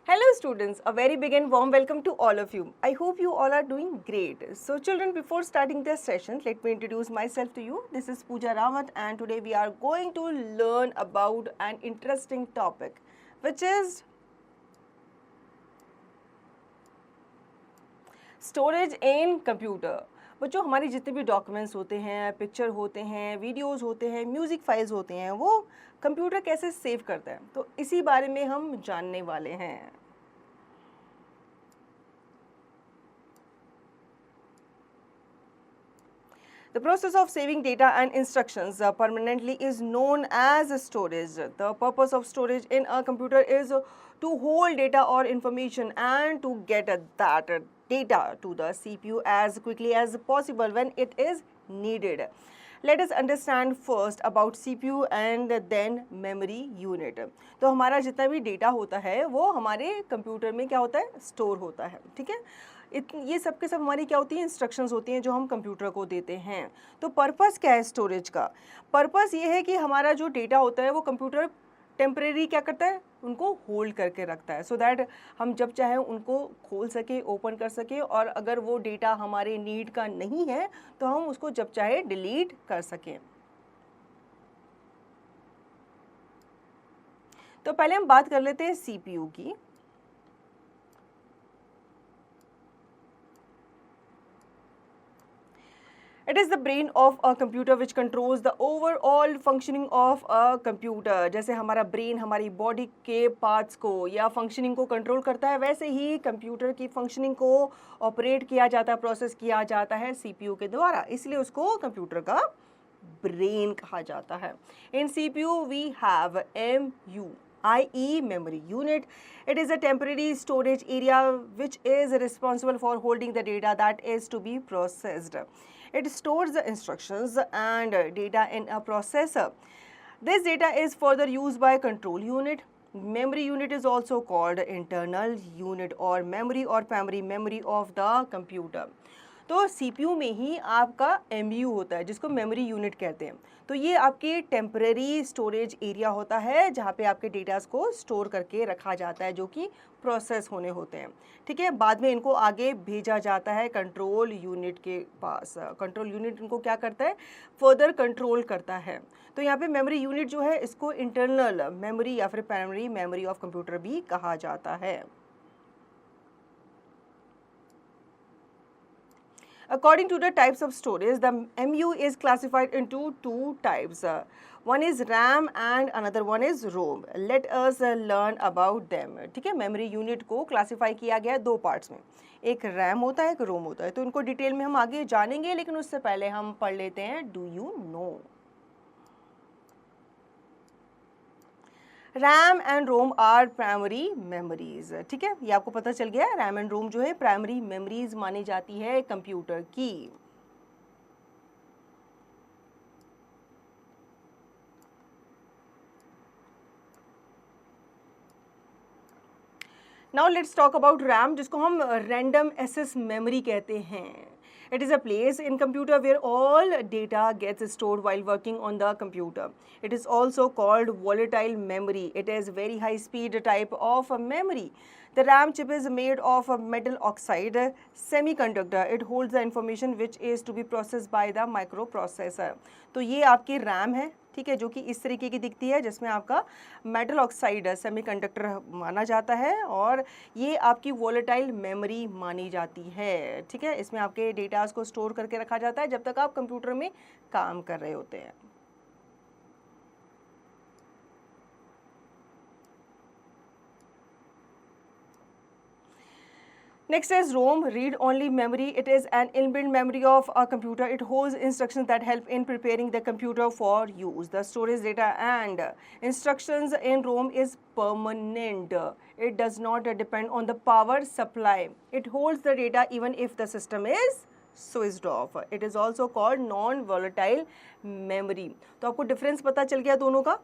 Hello students, a very big and warm welcome to all of you. I hope you all are doing great. So children, before starting this session, let me introduce myself to you. This is Pooja Rawat and today we are going to learn about an interesting topic which is storage in computer. बच्चों, हमारी जितने भी documents होते हैं, picture होते हैं, videos होते हैं, म्यूज़िक फाइल्स होते हैं, वो कंप्यूटर कैसे सेव करता है, तो इसी बारे में हम जानने वाले हैं। The process of saving data and instructions permanently is known as storage. The purpose of storage in a computer is to hold data or information and to get that data to the CPU as quickly as possible when it is needed. Let us understand first about CPU and then memory unit. तो हमारा जितना भी data होता है वो हमारे computer में क्या होता है, स्टोर होता है। ठीक है, ये सब के सब हमारी क्या होती है, इंस्ट्रक्शंस होती हैं जो हम कंप्यूटर को देते हैं। तो पर्पस क्या है स्टोरेज का? पर्पस ये है कि हमारा जो डेटा होता है वो कंप्यूटर टेम्परेरी क्या करता है, उनको होल्ड करके रखता है, सो दैट हम जब चाहे उनको खोल सके, ओपन कर सके, और अगर वो डेटा हमारे नीड का नहीं है तो हम उसको जब चाहे डिलीट कर सकें। तो पहले हम बात कर लेते हैं सीपीयू की। It is the brain of a computer which controls the overall functioning of a computer. जैसे हमारा ब्रेन हमारी बॉडी के पार्ट्स को या फंक्शनिंग को कंट्रोल करता है, वैसे ही कंप्यूटर की फंक्शनिंग को ऑपरेट किया जाता है, प्रोसेस किया जाता है सीपीयू के द्वारा, इसलिए उसको कंप्यूटर का ब्रेन कहा जाता है। In CPU we have MU, i.e. memory unit. It is a temporary storage area which is responsible for holding the data that is to be processed. It stores the instructions and data in a processor. This data is further used by control unit. Memory unit is also called internal unit or memory or primary memory of the computer. तो CPU में ही आपका MU होता है जिसको memory unit कहते हैं। तो ये आपके टेम्परेरी स्टोरेज एरिया होता है जहाँ पे आपके डेटास को स्टोर करके रखा जाता है जो कि प्रोसेस होने होते हैं। ठीक है, बाद में इनको आगे भेजा जाता है कंट्रोल यूनिट के पास। कंट्रोल यूनिट इनको क्या करता है, फर्दर कंट्रोल करता है। तो यहाँ पे मेमोरी यूनिट जो है इसको इंटरनल मेमोरी या फिर प्राइमरी मेमोरी ऑफ कंप्यूटर भी कहा जाता है। According to the types of storage, the MU is classified into two types. One is RAM and another one is ROM. Let us learn about them. ठीक है, memory unit को classify किया गया है दो पार्ट्स में, एक रैम होता है, एक रोम होता है। तो इनको डिटेल में हम आगे जानेंगे, लेकिन उससे पहले हम पढ़ लेते हैं do you know. RAM and ROM are primary memories. ठीक है, ये आपको पता चल गया, रैम एंड रोम जो है प्राइमरी मेमोरीज मानी जाती है कंप्यूटर की। Now let's talk about RAM, जिसको हम रैंडम एक्सेस मेमोरी कहते हैं। It is a place in computer where all data gets stored while working on the computer. It is also called volatile memory. It is very high speed type of memory. The RAM chip is made of a metal oxide semiconductor. It holds the information which is to be processed by the microprocessor. तो ये आपकी RAM है, ठीक है, जो कि इस तरीके की दिखती है, जिसमें आपका मेटल ऑक्साइड सेमीकंडक्टर माना जाता है, और ये आपकी वोलेटाइल मेमोरी मानी जाती है। ठीक है, इसमें आपके डेटास को स्टोर करके रखा जाता है जब तक आप कंप्यूटर में काम कर रहे होते हैं। Next is ROM, read-only memory. It is an inbuilt memory of a computer. It holds instructions that help in preparing the computer for use. The storage data and instructions in ROM is permanent. It does not depend on the power supply. It holds the data even if the system is switched off. It is also called non-volatile memory. तो आपको difference पता चल गया दोनों का।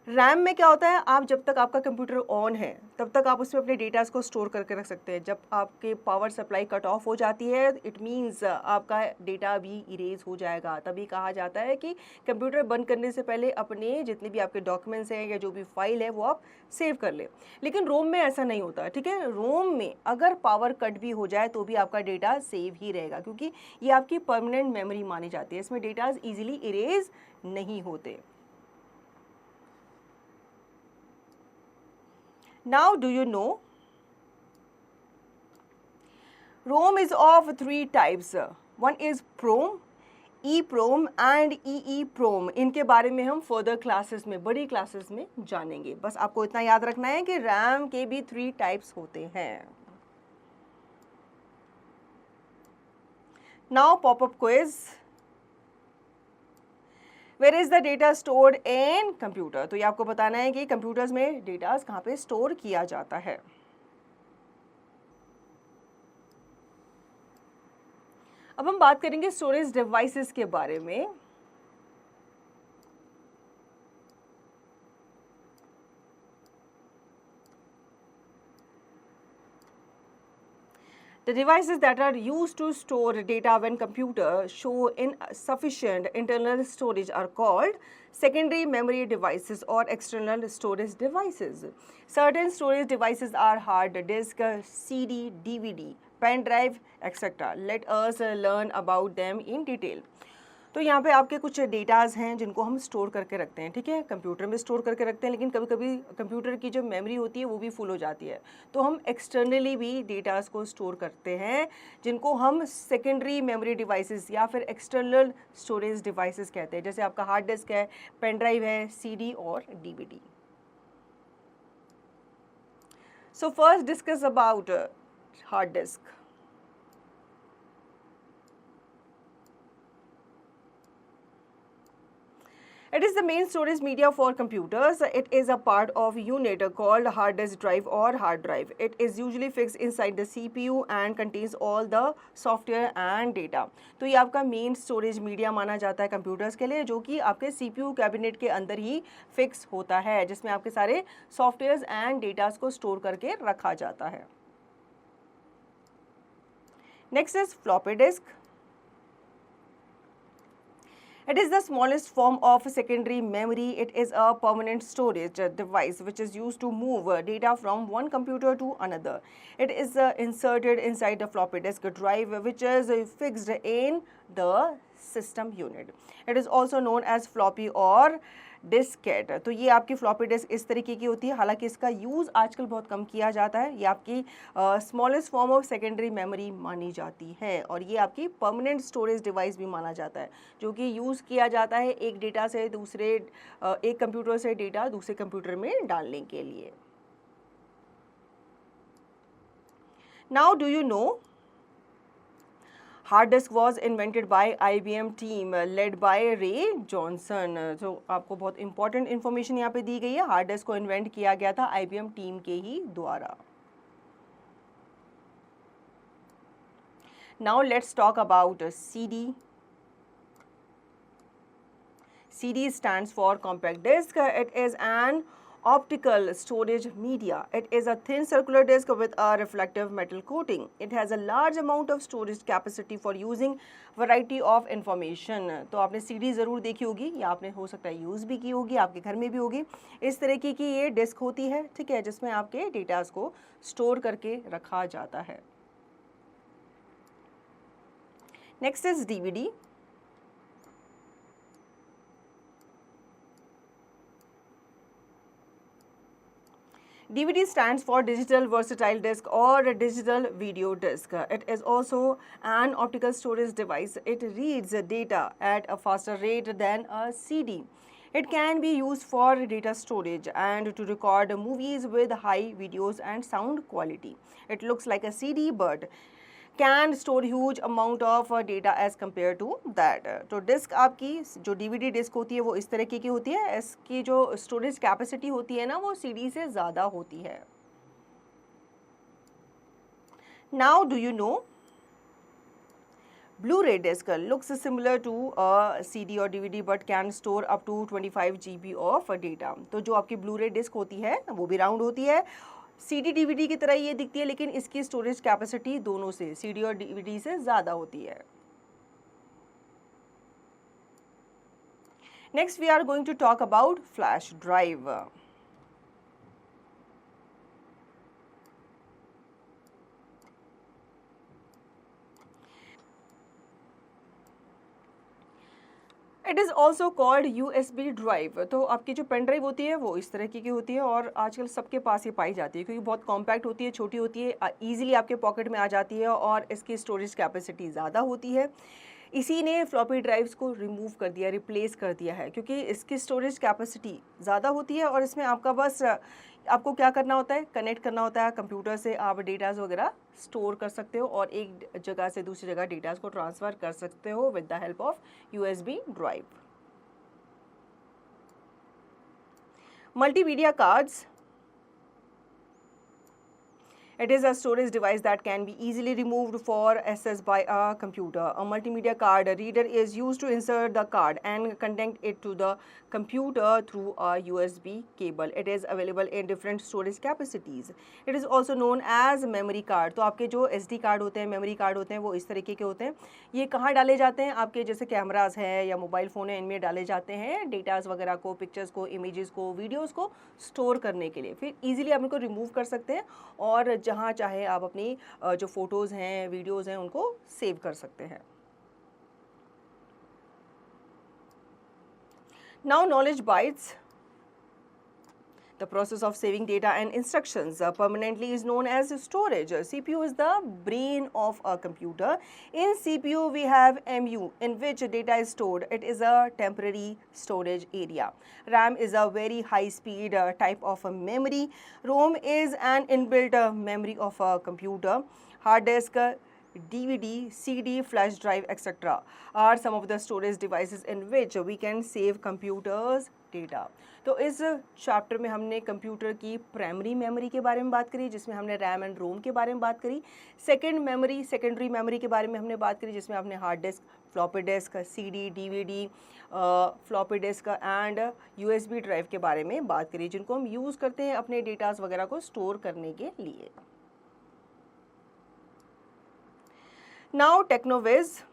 RAM में क्या होता है, आप जब तक आपका कंप्यूटर ऑन है तब तक आप उसमें अपने डेटास को स्टोर करके रख सकते हैं। जब आपके पावर सप्लाई कट ऑफ हो जाती है, इट मीन्स आपका डेटा भी इरेज हो जाएगा। तभी कहा जाता है कि कंप्यूटर बंद करने से पहले अपने जितने भी आपके डॉक्यूमेंट्स हैं या जो भी फाइल है वो आप सेव कर ले। लेकिन रोम में ऐसा नहीं होता, ठीक है। रोम में अगर पावर कट भी हो जाए तो भी आपका डेटा सेव ही रहेगा, क्योंकि ये आपकी परमानेंट मेमोरी मानी जाती है। इसमें डेटाज ईजिली इरेज नहीं होते। Now, do you know? ROM is of 3 types. One is PROM, EEPROM and EEPROM. इनके बारे में हम फर्दर क्लासेस में, बड़ी क्लासेस में जानेंगे। बस आपको इतना याद रखना है कि रैम के भी 3 टाइप्स होते हैं। Now pop-up quiz. Where is the data stored in computer? तो ये आपको बताना है कि कंप्यूटर्स में डेटा कहाँ पे स्टोर किया जाता है। अब हम बात करेंगे स्टोरेज डिवाइसेस के बारे में। The devices that are used to store data when computers show insufficient internal storage are called secondary memory devices or external storage devices. Certain storage devices are hard disk, CD, DVD, pen drive, etc. Let us learn about them in detail. तो यहाँ पे आपके कुछ datas हैं जिनको हम store करके रखते हैं, ठीक है। कंप्यूटर में स्टोर करके रखते हैं, लेकिन कभी कभी कंप्यूटर की जो मेमोरी होती है वो भी फुल हो जाती है, तो हम एक्सटर्नली भी डेटाज को स्टोर करते हैं, जिनको हम सेकेंडरी मेमोरी डिवाइसेस या फिर एक्सटर्नल स्टोरेज डिवाइसेस कहते हैं। जैसे आपका हार्ड डिस्क है, पेन ड्राइव है, CD और DVD। So first discuss about hard disk. It is the main storage media for computers. It is a part of unit called hard disk drive or hard drive. It is usually fixed inside the CPU and contains all the software and data. तो ये आपका main storage media माना जाता है computers के लिए, जो कि आपके CPU कैबिनेट के अंदर ही फिक्स होता है, जिसमें आपके सारे सॉफ्टवेयर्स एंड डेटास को स्टोर करके रखा जाता है। Next is floppy disk. It is the smallest form of secondary memory. It is a permanent storage device which is used to move data from one computer to another. It is inserted inside the floppy disk drive, which is fixed in the system unit. It is also known as floppy or Diskit. तो ये आपकी floppy disk इस तरीके की होती है, हालांकि इसका यूज़ आजकल बहुत कम किया जाता है। ये आपकी smallest form of secondary memory मानी जाती है, और ये आपकी परमानेंट स्टोरेज डिवाइस भी माना जाता है, जो कि यूज़ किया जाता है एक डेटा से दूसरे, एक कंप्यूटर से डेटा दूसरे कंप्यूटर में डालने के लिए। Now do you no hard disk was invented by IBM team led by रे जॉनसन। जो आपको बहुत इंपॉर्टेंट इन्फॉर्मेशन यहाँ पे दी गई है, हार्ड डिस्क को इन्वेंट किया गया था IBM टीम के ही द्वारा। Now let's talk about CD. CD stands for compact disc. It is an optical storage media. It is a thin circular disc with a reflective metal coating. It has a large amount of storage capacity for using variety of information. तो आपने CD ज़रूर देखी होगी, या आपने हो सकता है यूज़ भी की होगी, आपके घर में भी होगी। इस तरीके की ये डिस्क होती है, ठीक है, जिसमें आपके डेटास को स्टोर करके रखा जाता है। Next is DVD. DVD stands for digital versatile disc or digital video disc. It is also an optical storage device. It reads data at a faster rate than a CD. It can be used for data storage and to record movies with high videos and sound quality. It looks like a CD but can store huge amount of data as compared to that. तो disc आपकी जो DVD disc होती है वो इस तरीके की होती है, इसकी जो स्टोरेज कैपेसिटी होती है ना वो CD से ज़्यादा होती है। Now do you know Blu-ray disc looks similar to a CD or DVD but can store up to 25 GB of data. तो जो आपकी Blu-ray disc होती है वो भी राउंड होती है, CD DVD की तरह ये दिखती है, लेकिन इसकी स्टोरेज कैपेसिटी दोनों से CD और DVD से ज़्यादा होती है. Next we are going to talk about flash drive. It is also called USB drive. तो आपकी जो पेन ड्राइव होती है वो इस तरह की होती है और आजकल सबके पास ये पाई जाती है क्योंकि बहुत कॉम्पैक्ट होती है, छोटी होती है, ईजिली आपके पॉकेट में आ जाती है और इसकी स्टोरेज कैपेसिटी ज़्यादा होती है. इसी ने फ्लॉपी ड्राइव्स को रिमूव कर दिया, रिप्लेस कर दिया है क्योंकि इसकी स्टोरेज कैपेसिटी ज़्यादा होती है और इसमें आपका बस आपको क्या करना होता है, कनेक्ट करना होता है कंप्यूटर से, आप डेटाज वगैरह स्टोर कर सकते हो और एक जगह से दूसरी जगह डेटाज को ट्रांसफ़र कर सकते हो with the help of USB drive. Multimedia cards. It is a storage device that can be easily removed for access by a computer. A multimedia card reader is used to insert the card and connect it to the computer through a USB cable. It is available in different storage capacities. It is also known as memory card. तो आपके जो SD card होते हैं, memory card होते हैं, वो इस तरीके के होते हैं. ये कहाँ डाले जाते हैं? आपके जैसे कैमराज हैं या मोबाइल फ़ोन है, इनमें डाले जाते हैं डेटाज वगैरह को, पिक्चर्स को, इमेजेस को, वीडियोज़ को स्टोर करने के लिए. फिर ईजिली आप इनको रिमूव कर सकते हैं और जहाँ चाहे आप अपनी जो फ़ोटोज़ हैं, वीडियोज़ हैं, उनको सेव कर सकते हैं. Now knowledge bytes. The process of saving data and instructions permanently is known as storage. CPU is the brain of a computer. In CPU we have MU in which data is stored. It is a temporary storage area. RAM is a very high speed type of a memory. ROM is an inbuilt memory of a computer. Hard disk, DVD, CD, flash drive, etc. are some of the storage devices in which we can save computers data. तो इस chapter में हमने computer की primary memory के बारे में बात करी जिसमें हमने रैम एंड रोम के बारे में बात करी. सेकेंडरी मेमोरी के बारे में हमने बात करी जिसमें हमने hard disk, floppy disk, CD, DVD, floppy disk and USB drive के बारे में बात करी जिनको हम यूज़ करते हैं अपने डेटास वगैरह को स्टोर करने के लिए. Now TechnoViz.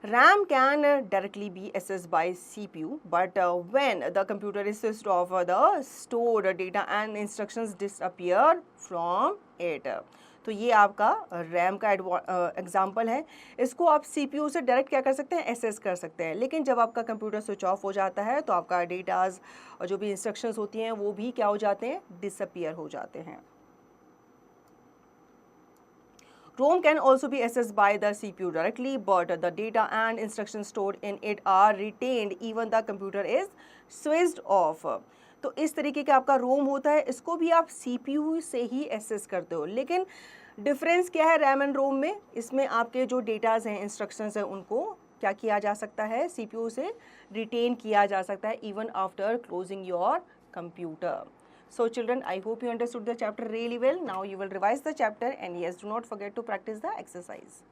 RAM can directly be accessed by CPU, but when the computer is switched off, the stored data and instructions disappear from it. तो ये आपका रैम का एग्जाम्पल है. इसको आप CPU से डायरेक्ट क्या कर सकते हैं, एक्सेस कर सकते हैं, लेकिन जब आपका कंप्यूटर स्विच ऑफ हो जाता है तो आपका डेटाज और जो भी इंस्ट्रक्शंस होती हैं वो भी क्या हो जाते हैं, डिसअपियर हो जाते हैं. ROM can also be accessed by the CPU directly, but the data and instructions stored in it are retained even the computer is switched off. तो इस तरीके का आपका ROM होता है, इसको भी आप CPU से ही एक्सेस करते हो, लेकिन डिफरेंस क्या है रैम एंड रोम में? इसमें आपके जो डेटाज हैं, इंस्ट्रक्शंस हैं, उनको क्या किया जा सकता है, CPU से रिटेन किया जा सकता है even after closing your computer. So children, I hope you understood the chapter really well. Now you will revise the chapter and yes, do not forget to practice the exercise.